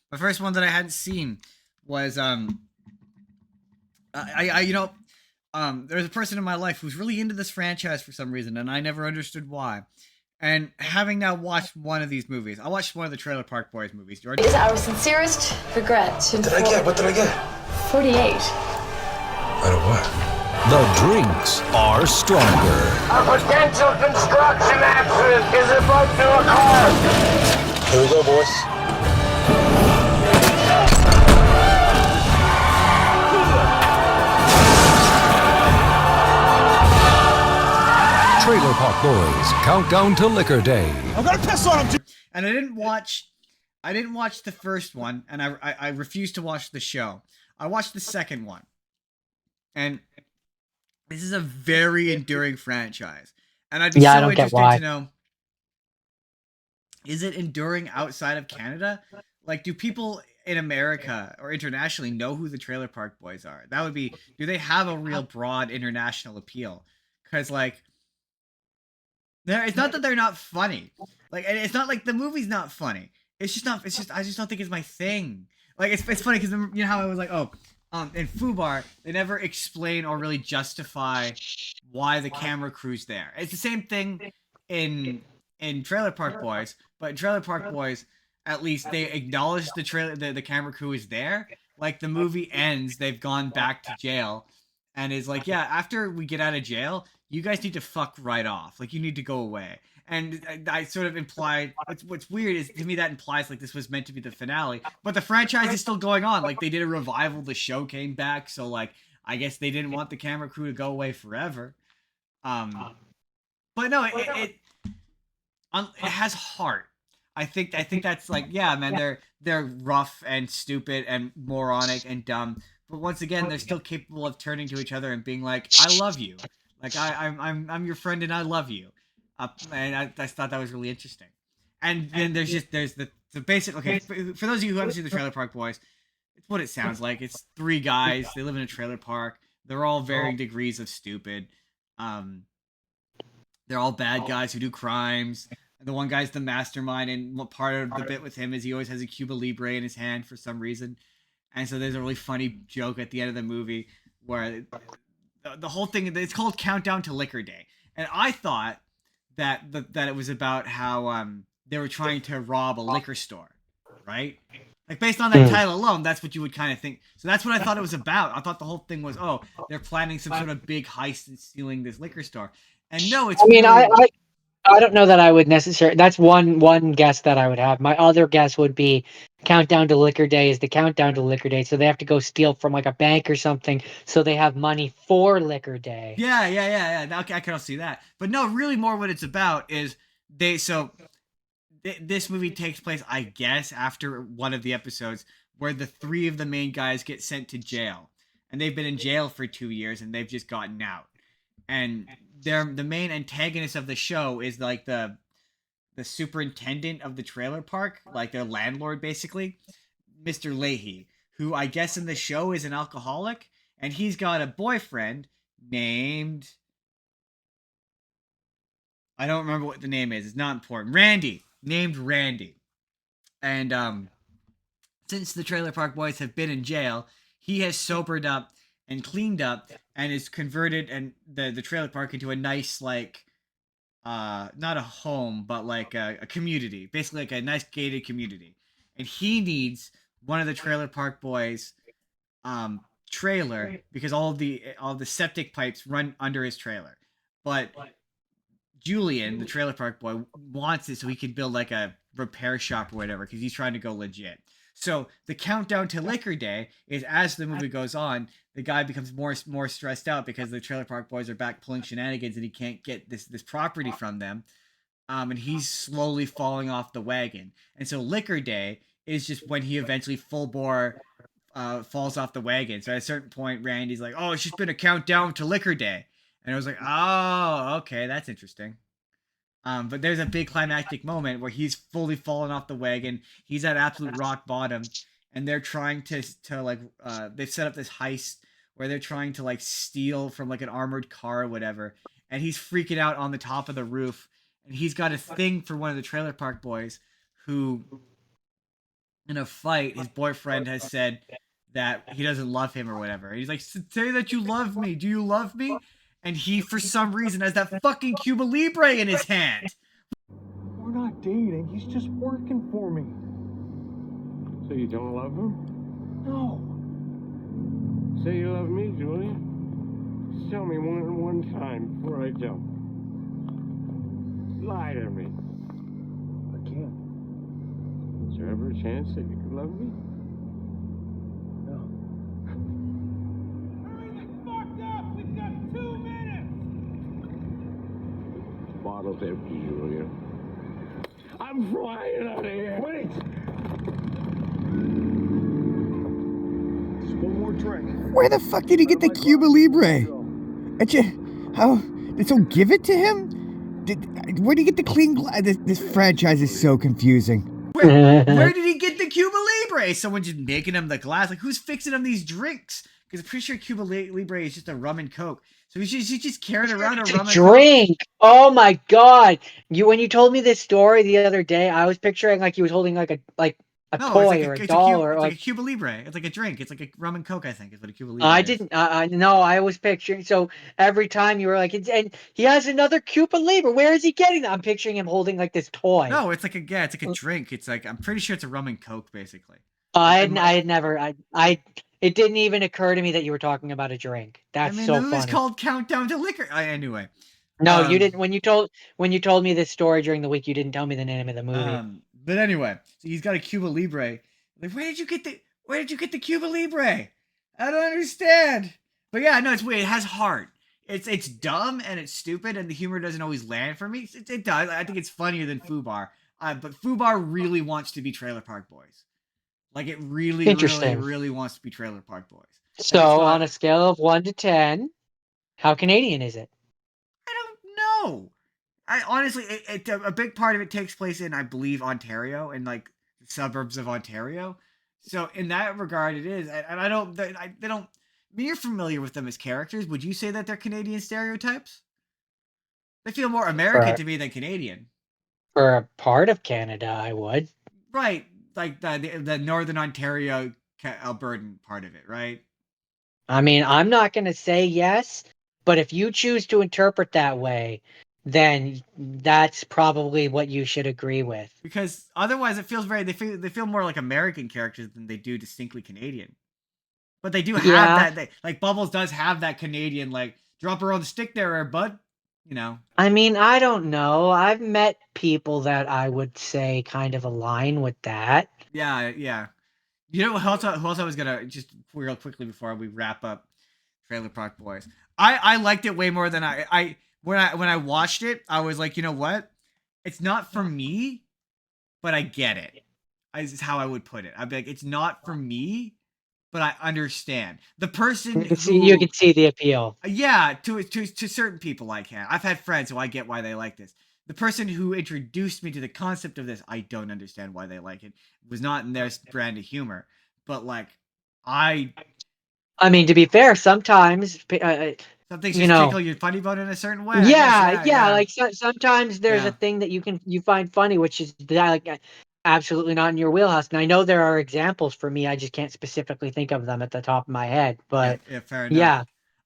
My first one that I hadn't seen was I you know there's a person in my life who's really into this franchise for some reason, and I never understood why. And having now watched one of these movies, I watched one of the Trailer Park Boys movies. George, Is our sincerest regret. What did I get? What did I get? 48. Out of what? The drinks are stronger. A potential construction accident is about to occur. Here we go, boys. Trailer Park Boys Countdown to Liquor Day. I'm gonna piss on him. and I didn't watch the first one, and I refused to watch the show. I watched the second one, and this is a very enduring franchise, and I'd be Yeah, I so don't get interested why. to know: is it enduring outside of Canada? Like, do people in America or internationally know who the Trailer Park Boys are? That would be. Do they have a real broad international appeal? Because like, it's not that they're not funny. Like, and it's not like the movie's not funny. It's just not. It's just I just don't think it's my thing. Like, it's funny because you know how I was like, oh, in Fubar they never explain or really justify why the camera crew's there. It's the same thing in Trailer Park Boys, but in Trailer Park Boys, at least they acknowledge the camera crew is there. Like, the movie ends, they've gone back to jail, and is like, yeah, after we get out of jail, you guys need to fuck right off. Like, you need to go away. And I sort of implied, what's weird is, to me, that implies like this was meant to be the finale, but the franchise is still going on. Like, they did a revival, the show came back, so like I guess they didn't want the camera crew to go away forever. But no, it has heart. I think that's like, yeah, man, they're rough and stupid and moronic and dumb, but once again, they're still capable of turning to each other and being like, "I love you," like I'm your friend and I love you, and I thought that was really interesting. And then there's the basic. Okay, for those of you who haven't seen the Trailer Park Boys, it's what it sounds like. It's three guys. They live in a trailer park. They're all varying degrees of stupid. Um, they're all bad guys who do crimes. The one guy's the mastermind, and what part of the bit with him is he always has a Cuba Libre in his hand for some reason. And so there's a really funny joke at the end of the movie where the whole thing, it's called Countdown to Liquor Day. And I thought that it was about how they were trying to rob a liquor store, right? Like, based on that title alone, that's what you would kind of think. So that's what I thought it was about. I thought the whole thing was, oh, they're planning some sort of big heist and stealing this liquor store. And no, it's I mean, really, I don't know that I would necessarily. That's one guess that I would have. My other guess would be Countdown to Liquor Day is the countdown to Liquor Day, so they have to go steal from like a bank or something, so they have money for Liquor Day. yeah. Okay, I can all see that. But no, really, more what it's about is this movie takes place, I guess, after one of the episodes where the three of the main guys get sent to jail, and they've been in jail for 2 years, and they've just gotten out. And the main antagonist of the show is like the superintendent of the trailer park, like their landlord, basically, Mr. Leahy, who I guess in the show is an alcoholic, and he's got a boyfriend named, I don't remember what the name is. It's not important. Randy, named Randy. And since the Trailer Park Boys have been in jail, he has sobered up and cleaned up and is converted and the trailer park into a nice, like, not a home, but like a community, basically like a nice gated community. And he needs one of the Trailer Park Boys trailer because all the septic pipes run under his trailer. But Julian, the Trailer Park Boy, wants it so he can build like a repair shop or whatever because he's trying to go legit. So the countdown to Liquor Day is, as the movie goes on, the guy becomes more stressed out because the Trailer Park Boys are back pulling shenanigans and he can't get this property from them. And he's slowly falling off the wagon. And so Liquor Day is just when he eventually full bore falls off the wagon. So at a certain point, Randy's like, "Oh, it's just been a countdown to Liquor Day," and I was like, "Oh, okay, that's interesting." But there's a big climactic moment where he's fully fallen off the wagon. He's at absolute rock bottom, and they're trying to like they've set up this heist where they're trying to like steal from like an armored car or whatever. And he's freaking out on the top of the roof, and he's got a thing for one of the Trailer Park Boys, who in a fight, his boyfriend has said that he doesn't love him or whatever. He's like, say that you love me. Do you love me? And he, for some reason, has that fucking Cuba Libre in his hand. We're not dating. He's just working for me. So you don't love him? No. Say you love me, Julia. Just tell me one time before I jump. Lie to me. I can't. Is there ever a chance that you could love me? No. Everything's fucked up! We've got 2 minutes! The bottle's empty, Julia. I'm flying out of here! Wait! Just one more drink. Where the fuck did he get the Cuba Libre? How did someone give it to him? Where did he get the clean glass? This franchise is so confusing. Where did he get the Cuba Libre? Someone just making him the glass? Like, who's fixing him these drinks? Because I'm pretty sure Cuba Libre is just a rum and coke. So he's just carrying around a rum and drink. Oh my god! When you told me this story the other day, I was picturing like he was holding like a toy or a doll or it's like a Cuba Libre. It's like a drink. It's like a rum and coke, I think, is what a Cuba Libre I is. didn't. No, I was picturing. So every time you were like, and he has another Cuba Libre. Where is he getting that? I'm picturing him holding like this toy. No, it's like a drink. It's like, I'm pretty sure it's a rum and coke, basically. I had never. It didn't even occur to me that you were talking about a drink. That's the so movie's funny. called Countdown to Liquor. Anyway. No, you didn't. When you told me this story during the week, you didn't tell me the name of the movie. But anyway, so he's got a Cuba Libre. Like, where did you get the Cuba Libre? I don't understand. But yeah, no, it's weird. It has heart. It's dumb and it's stupid, and the humor doesn't always land for me. It does. I think it's funnier than Fubar. But Fubar really wants to be Trailer Park Boys. Like, it really, really wants to be Trailer Park Boys. So, on a scale of 1 to 10, how Canadian is it? I don't know. I honestly, a big part of it takes place in, I believe, Ontario, in like the suburbs of Ontario. So in that regard, it is. And I don't. They don't. I mean, you're familiar with them as characters. Would you say that they're Canadian stereotypes? They feel more American to me than Canadian. For a part of Canada, I would. Right, like the Northern Ontario, Albertan part of it, right? I mean, I'm not going to say yes, but if you choose to interpret that way, then that's probably what you should agree with. Because otherwise, it feels they feel more like American characters than they do distinctly Canadian. But they do have that. Like Bubbles does have that Canadian, like, drop her on the stick there, bud. You know. I mean, I don't know. I've met people that I would say kind of align with that. Yeah. You know who else I was gonna, just real quickly before we wrap up Trailer Park Boys. I liked it way more than when I watched it, I was like, you know what? It's not for me, but I get it. Is how I would put it. I'd be like, it's not for me, but I understand. The person you can see the appeal. Yeah, to certain people I can. I've had friends who I get why they like this. The person who introduced me to the concept of this, I don't understand why they like it. It was not in their brand of humor. But like, I mean, to be fair, sometimes some things just tickle your funny bone in a certain way. Yeah. Like sometimes there's a thing that you find funny, which is like absolutely not in your wheelhouse. And I know there are examples for me. I just can't specifically think of them at the top of my head. But yeah, fair enough. Yeah,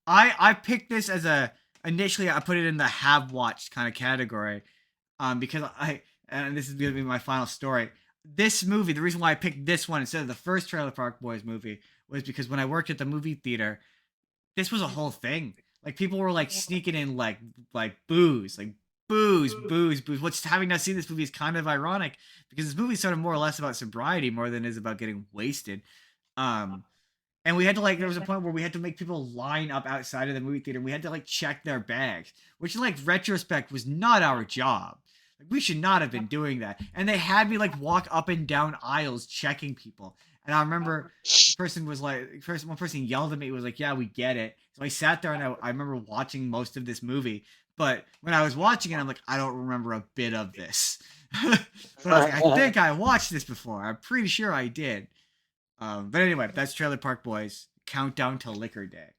I picked this as initially I put it in the have watched kind of category, because and this is gonna be my final story. This movie, the reason why I picked this one instead of the first Trailer Park Boys movie was because when I worked at the movie theater, this was a whole thing. Like, people were like sneaking in like booze, like booze. What's having not seen this movie is kind of ironic because this movie is sort of more or less about sobriety more than it is about getting wasted. And we had to there was a point where we had to make people line up outside of the movie theater. And we had to check their bags, which in retrospect was not our job. We should not have been doing that. And they had me walk up and down aisles checking people. And I remember one person yelled at me. It was like, yeah, we get it. So I sat there and I remember watching most of this movie. But when I was watching it, I'm like, I don't remember a bit of this. But I was like, I think I watched this before. I'm pretty sure I did. But anyway, that's Trailer Park Boys. Countdown to Liquor Day.